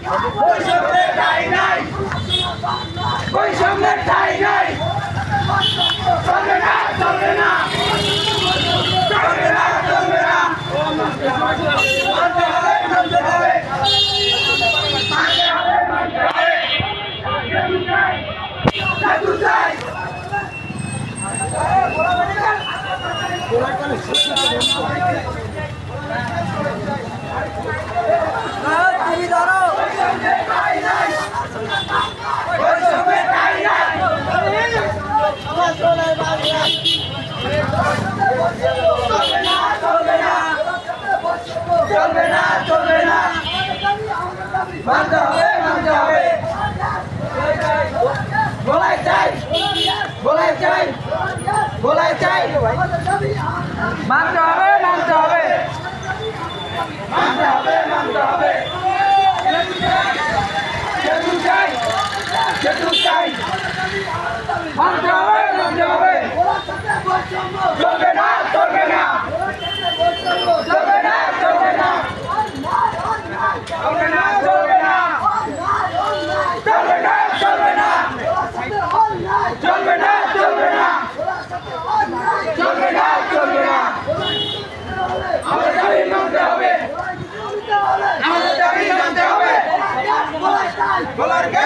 বৈষম্যের ঠাঁই নাই, বৈষম্যের ঠাঁই নাই, চলবে না, চলবে না, চলবে না, চলবে না, মানতে হবে, মানতে হবে, মানতে হবে, মানতে হবে, জাদু চাই, তুমি ধরো বৈষম্যের ঠাঁই নাই, চলবে না, চলবে না, চলবে না, চলবে না, মানতে হবে, মানতে হবে, বলাই চাই, বলাই চাই, বলাই চাই, মানতে হবে, মানতে হবে, মানতে হবে, মানতে হবে, সেতু চাই, সেতু চাই, মানতে হবে, মানতে হবে, চলবে না, চলবে না, চলবে না, চলবে না, চলবে না, চলবে না, চলবে না, চলবে না, চলবে না, চলবে না, চলবে না, চলবে না, আমাদের দাবি মানতে হবে, আমাদের দাবি মানতে হবে, বলার কে